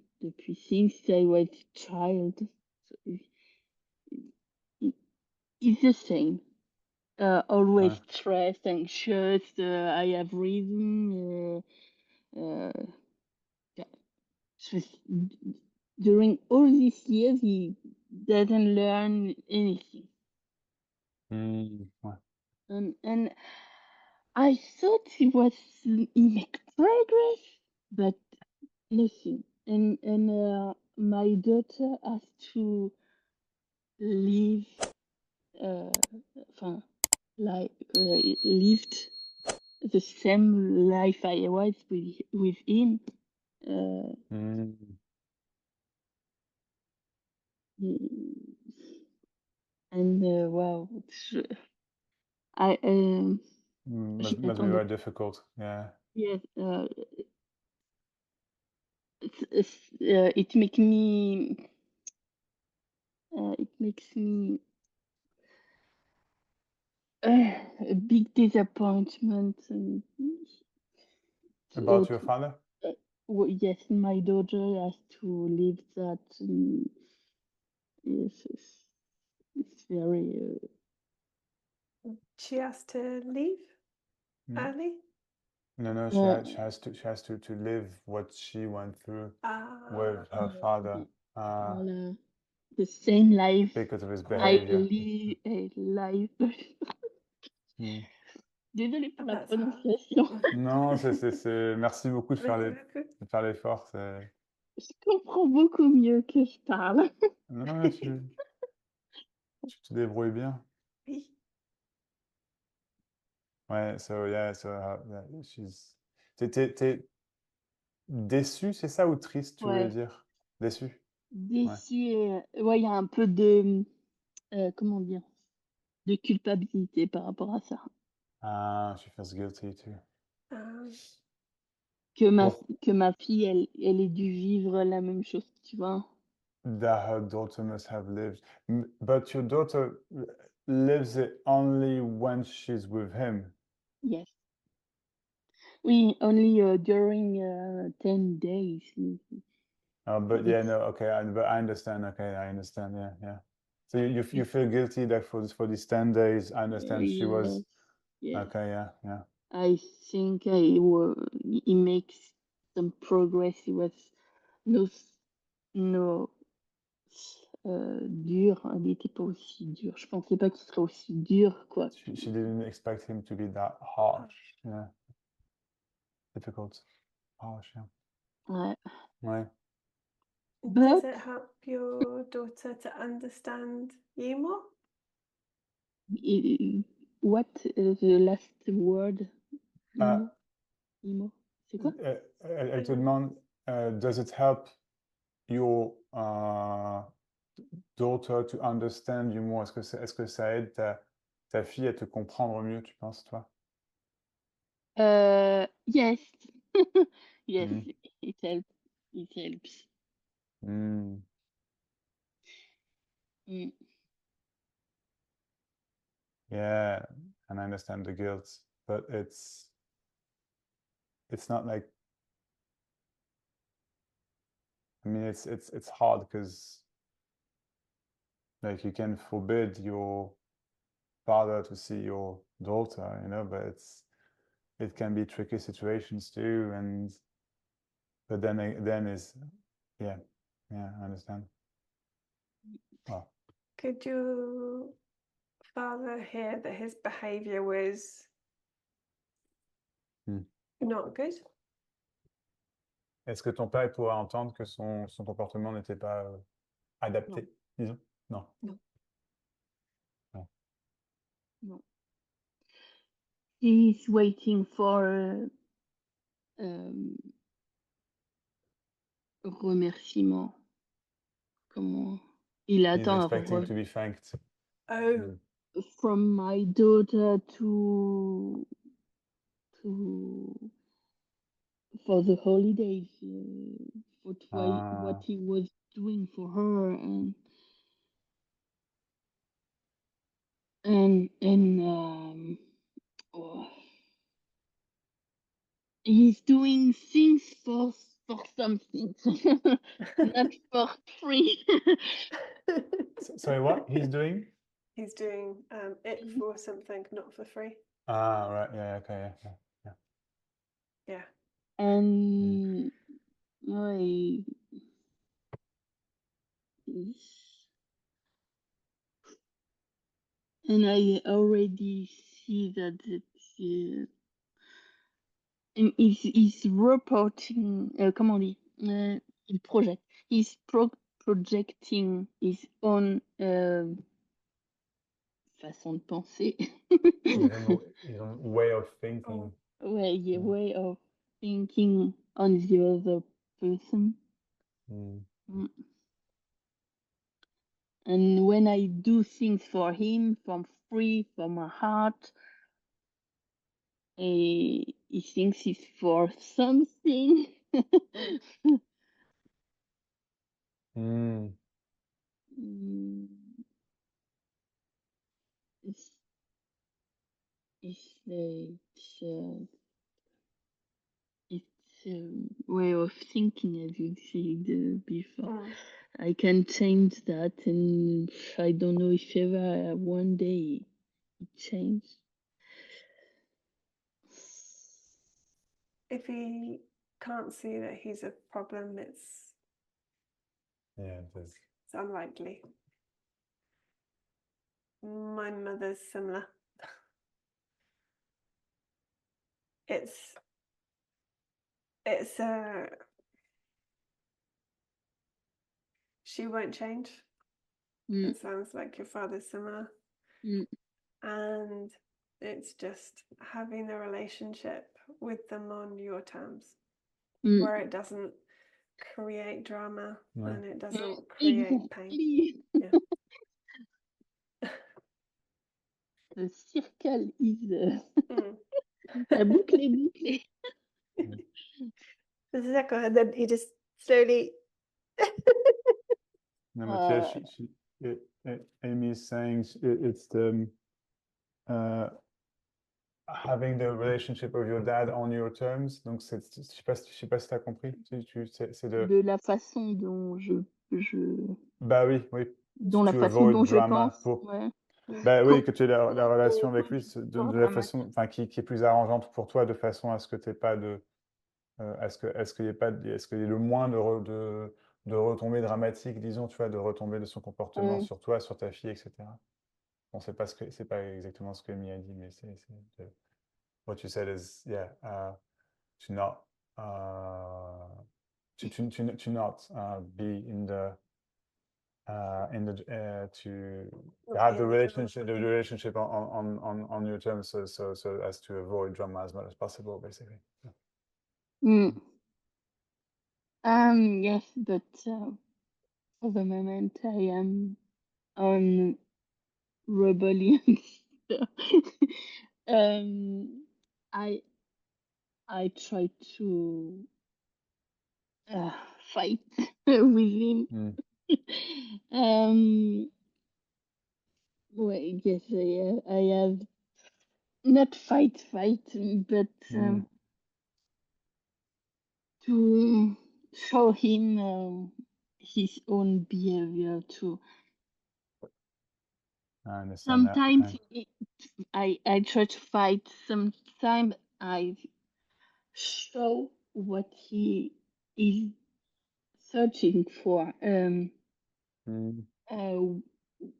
since I was child. So it's the same. Always stressed, anxious. I have reason. during all these years, he doesn't learn anything. Ouais. And I thought he make progress, but nothing. And my daughter has to live, enfin, like lived the same life I was with him. And wow, I Must be j'attendais. very difficult. Yeah. Yes, it makes me. It makes me a big disappointment. And, About your father? yes, my daughter has to live that. Yes, it's very. She has to leave early. No, she has to live what she went through with her father Voilà. The same life because of his I behavior. live. Désolée pour la That's hard. prononciation. Non, merci beaucoup de Merci beaucoup. faire l'effort. Je comprends beaucoup mieux que je parle. Non, tu te débrouilles bien. Oui. Ouais, yeah, T'es déçu, c'est ça, ou triste, tu voulais Ouais, dire? Déçu? déçu et ouais, il y a un peu de, comment dire? De culpabilité par rapport à ça. Ah, she feels guilty too. Que ma fille, elle ait dû vivre la même chose, tu vois? That her daughter must have lived. But your daughter lives it only when she's with him. Yes. Oui, only during 10 days. But yeah, no, okay, but I understand. Okay, I understand. Yeah, yeah. So you feel guilty that for these 10 days, I understand she was. Yes. Okay, yeah, yeah. I think he makes some progress. He was no, no dur. Il n'était pas aussi dur. Je pensais pas qu'il serait aussi dur, quoi. She didn't expect him to be that harsh. Yeah. Difficult. Harsh, yeah. Ouais. Ouais. Does it help your daughter to understand you more? What is the last word? Imo? Imo? C'est quoi? Elle te demande, does it help your daughter to understand you more? Est-ce que ça aide ta fille à te comprendre mieux, tu penses, toi? Yes. Yes, Mm. it helps. It helps. Mm. Mm. Yeah, and I understand the guilt, but it's not like, I mean, it's hard because like you can forbid your father to see your daughter, you know, but it can be tricky situations too, and but then is yeah, I understand. Well, Could your father hear that his behavior was not good? est-ce que ton père pourra entendre que son comportement n'était pas adapté, disons? Non. Non. No. He's waiting for remerciement. Comment? Il He's attend expecting to be thanked. Oh. from my daughter for the holidays, what he was doing for her, and oh, he's doing things for something, not for free. Sorry, what he's doing? He's doing it for something, not for free. Ah, right. Yeah. Okay. Yeah. Yeah. And And I already see that he's reporting, comment on dit, il projette. He's projecting his own façon de penser. His own way of thinking. Way of thinking on the other person. And when I do things for him from free, from my heart, he thinks it's for something. It's a way of thinking, as you said before. I can change that, and I don't know if ever one day it changes. If he can't see that he's a problem, it's unlikely. My mother's similar. She won't change. It sounds like your father's similar. And it's just having a relationship with them on your terms, where it doesn't create drama and it doesn't create pain. Yeah. The circle is la boucle est bouclée. This is echo, and then he just slowly. No, but yeah, Amy is saying it's the having the relationship with your dad on your terms. Donc, je sais pas si t'as compris. C'est de la façon dont Bah oui. Dont la façon dont je pense. Bah oui, que tu aies la relation avec lui de la façon, enfin, qui est plus arrangeante pour toi, de façon à ce que tu n'aies pas de, est-ce qu'il y ait le moins de retombées dramatiques, disons, tu vois, de retombées de son comportement sur toi, sur ta fille, etc. Bon, c'est pas exactement ce que Amy a dit, mais what you said is, yeah, to not to not be in the to have the relationship on your terms, so as to avoid drama as much as possible, basically. Yes, but for the moment I am on rebellion. I try to fight with him. Well, yes, I have not fight, but to show him his own behavior too. I understand sometimes that. I try to fight. Sometimes I show what he is searching for.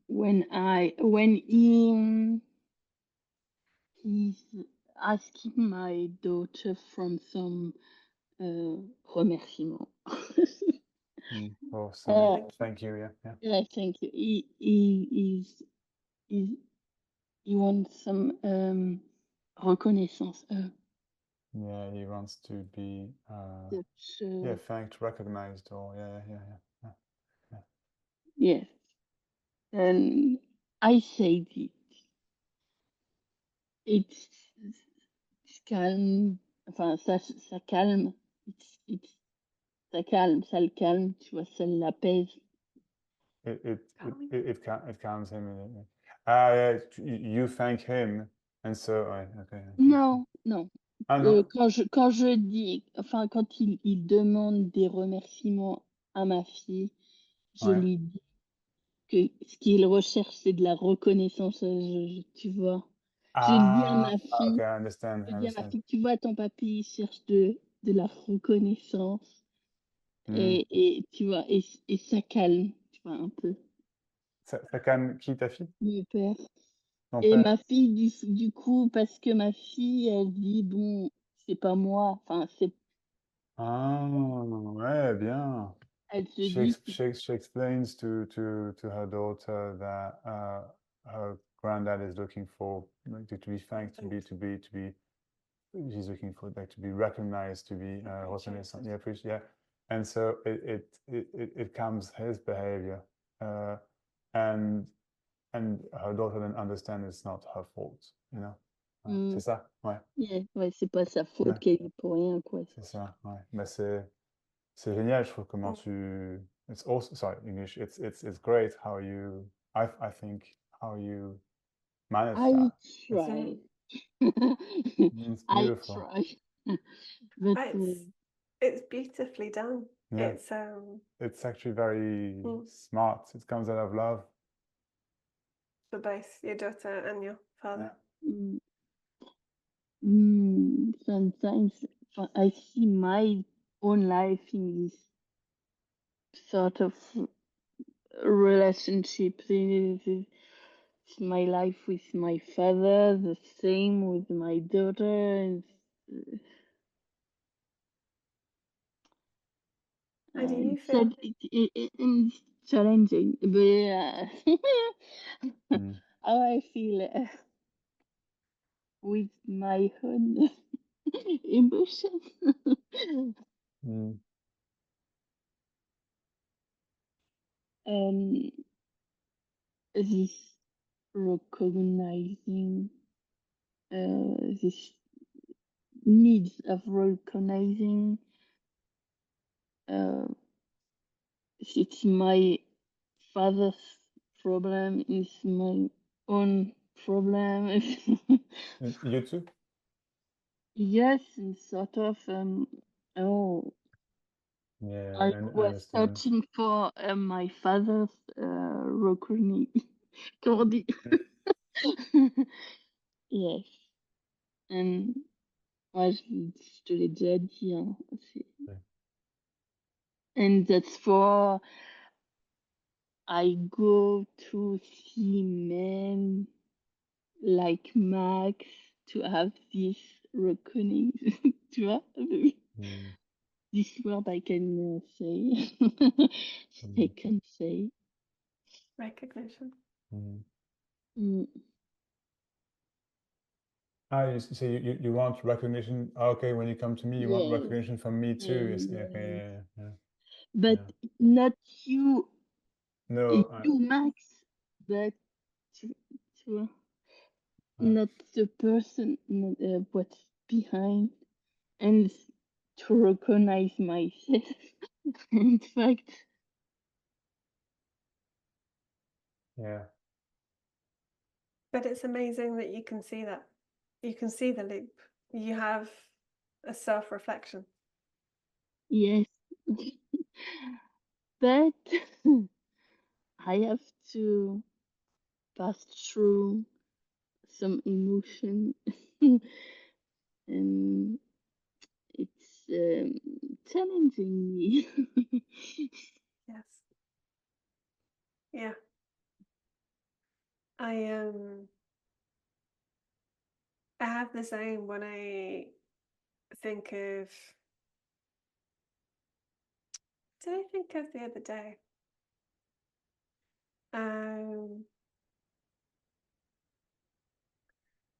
When he's asking my daughter from some remerciement. Thank you. Yeah, thank you. He wants some reconnaissance. Yeah, he wants to be thanked, recognized, or yeah. Yes. And I said it. It's calme. Enfin, ça calme. Ça calme, ça le calme, tu vois, ça l'apaise. It calms him. You thank him, and so okay. Non. Ah, non. Quand je dis, enfin, quand il demande des remerciements à ma fille, je lui dis que ce qu'il recherche, c'est de la reconnaissance, tu vois. Je le dis à ma fille. Okay, I understand. Je dis à ma fille, tu vois, ton papy, il cherche de la reconnaissance. Et tu vois, et ça calme. Tu Enfin, un peu. Ça calme qui, ta fille? Mon père. Ton Et père? ma fille, du coup, parce que ma fille, elle dit, bon, c'est pas moi. Enfin, c'est, Ah, ouais, bien. elle se She, dit, ex she explains to her daughter that her granddad is looking for like, to be thanked, to be she's looking for like to be recognized, to be reconnaissant, yeah, yeah, and so it calms his behavior, and her daughter then understands it's not her fault, you know. Ouais, mm, c'est ça, ouais, yeah, ouais, c'est pas sa faute ouais, qu'elle est pour rien, quoi. c'est ça, ouais. Mais c'est génial, je trouve comment tu. It's also sorry English. It's great how you. I think how you manage I that. try. It's I beautiful. try. But It's beautifully done. Yeah. It's actually very smart. It comes out of love. For both your daughter and your father. mm, sometimes I see my own life in this sort of relationship. It's my life with my father, the same with my daughter. How do you feel? It's challenging, but how I feel with my own emotion. This recognizing this needs of recognizing it's my father's problem, it's my own problem. You too? Yes, and sort of oh, Yeah, I I was understand. searching for my father's reckoning. Comment on dit? Yes. And moi, je te l'ai déjà dit, hein, Ouais. and that's for I go to see men like Max to have this reckoning. Tu vois? This word I can say. I can say. Recognition. Ah, you say you want recognition. Okay, when you come to me, you want Yeah. recognition from me too. Yeah, Okay, yes. yeah. But Yeah. not you, No, you Max, but tu vois, ouais. not the person, not, what's behind, and to recognize myself. In fact, Yeah. But it's amazing that you can see that. You can see the loop. You have a self-reflection. yes. But I have to pass through some emotion and it's challenging me. Yes. Yeah. I have the same when I think of. Did I think of the other day?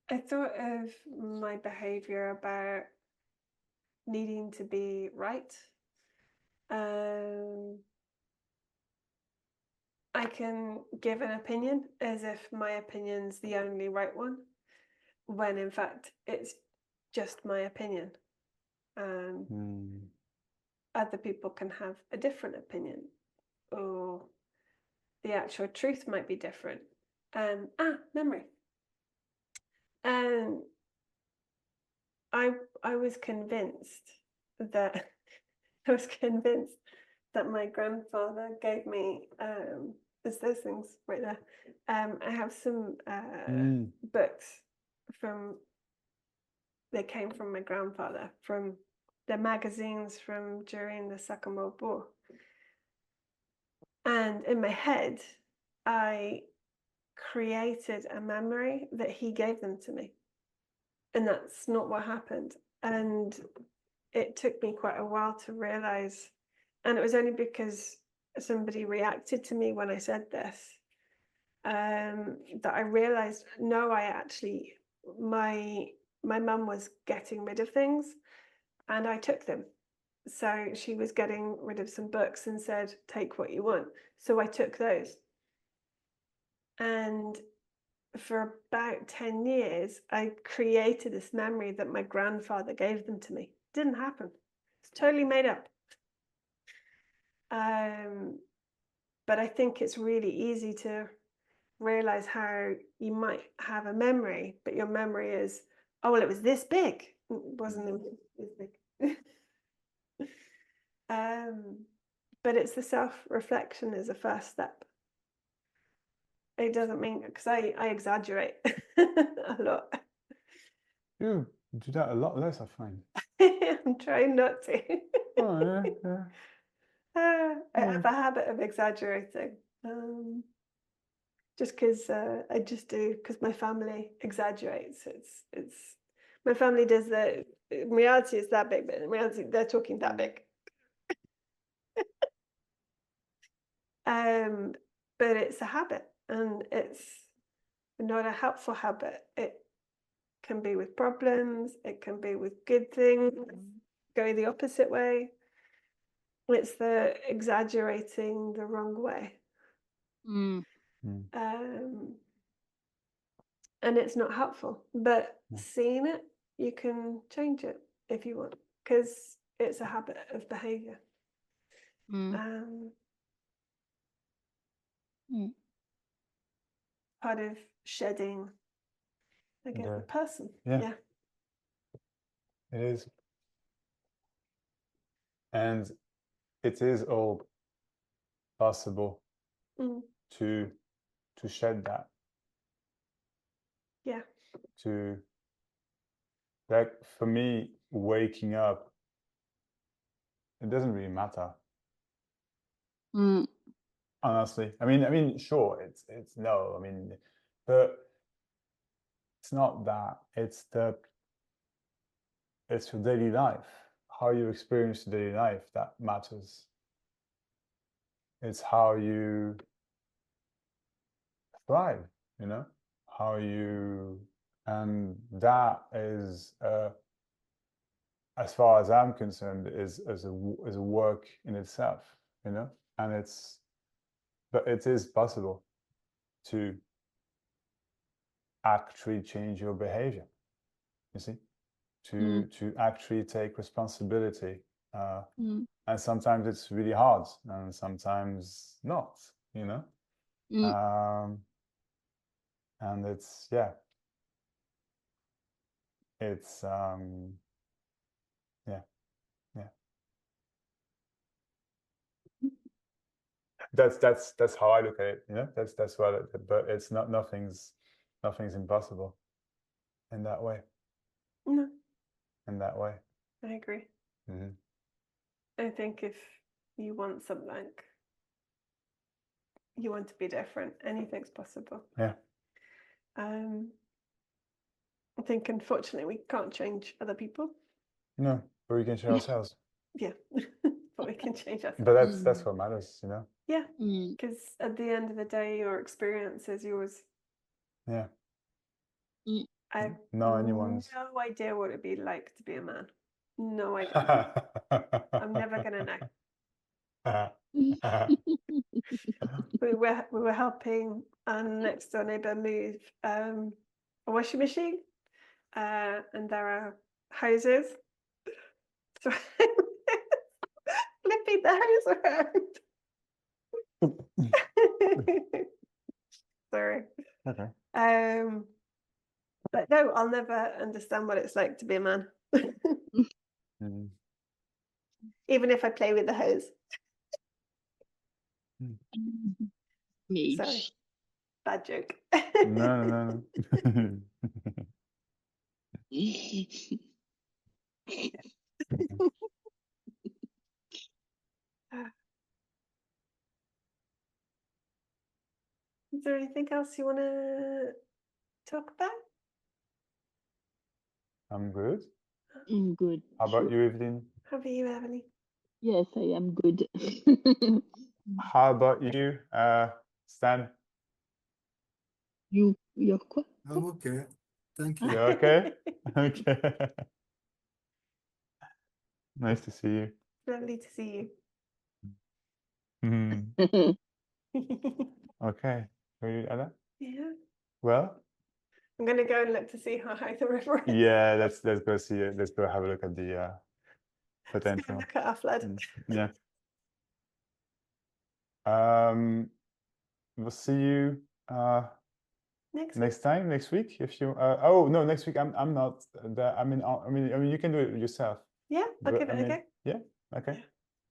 I thought of my behavior about needing to be right. I can give an opinion as if my opinion's the only right one, when in fact it's just my opinion. Other people can have a different opinion, or the actual truth might be different. Memory. And I was convinced that my grandfather gave me there's those things right there. I have some books they came from my grandfather, from the magazines from during the Second World War. And in my head, I created a memory that he gave them to me. And that's not what happened. And it took me quite a while to realize, and it was only because somebody reacted to me when I said this, that I realized, no, I actually, my mum was getting rid of things and I took them. So she was getting rid of some books and said, take what you want. So I took those. And for about 10 years, I created this memory that my grandfather gave them to me. It didn't happen. It's totally made up. But I think it's really easy to realize how you might have a memory, but your memory is, oh, well, it was this big. It wasn't this big. But it's the self-reflection is a first step. It doesn't mean, because I exaggerate a lot. You do that a lot less, I find. I'm trying not to. Oh, yeah, yeah. I have a habit of exaggerating. Just because I just do, because my family exaggerates. It's my family does that. In reality, it's that big, but in reality, they're talking that big. But it's a habit, and it's not a helpful habit. It can be with problems. It can be with good things. Going the opposite way. It's the exaggerating the wrong way. And it's not helpful, but seeing it, you can change it if you want, because it's a habit of behavior. Part of shedding, I guess, the person. Yeah. It is. And it is all possible to shed that. Yeah. To, like, for me, waking up, it doesn't really matter. Honestly, I mean, sure, it's no, I mean, but it's not that. It's your daily life, how you experience the daily life that matters. It's how you thrive, how you, and that is, as far as I'm concerned, is a work in itself, and but it is possible to actually change your behavior, you see, to actually take responsibility, and sometimes it's really hard and sometimes not, and it's it's that's how I look at it, that's what but it's not, nothing's impossible in that way. No. In that way. I agree. I think if you want something, you want to be different, anything's possible. Yeah. I think, unfortunately, we can't change other people. No, but we can change ourselves. Yeah, but we can change ourselves. But that's what matters, Yeah, because at the end of the day, your experience is yours. Yeah. I have no idea what it'd be like to be a man. No idea. I'm never gonna know. We were helping our next door neighbor move a washing machine, and there are hoses. So flipping the hose around. Sorry. Okay. But no, I'll never understand what it's like to be a man. Even if I play with the hose. Sorry. Bad joke. No. anything else you want to talk about? I'm good. I'm good. How about too. you, Evelyn? How about you, Evelyn? Yes, I am good. How about you, Stan? You're quoi? I'm okay. Thank you. You okay? Okay. Nice to see you. Lovely to see Mhm. you. Okay. Really, Anna? Yeah. Well, I'm going to go and look to see how high the river is. yeah, let's go see it. Let's go have a look at the Let's go potential. look at our flood. Yeah. We'll see you next time, next week. If you oh no, next week I'm not there. I mean you can do it yourself. Yeah, I'll But give I it a mean, go. yeah, okay. Yeah.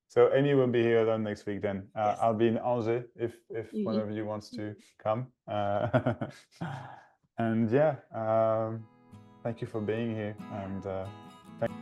So Amy will be here then next week then. Yes. I'll be in Angers if one Mhm. of you wants to come. And yeah, thank you for being here and thank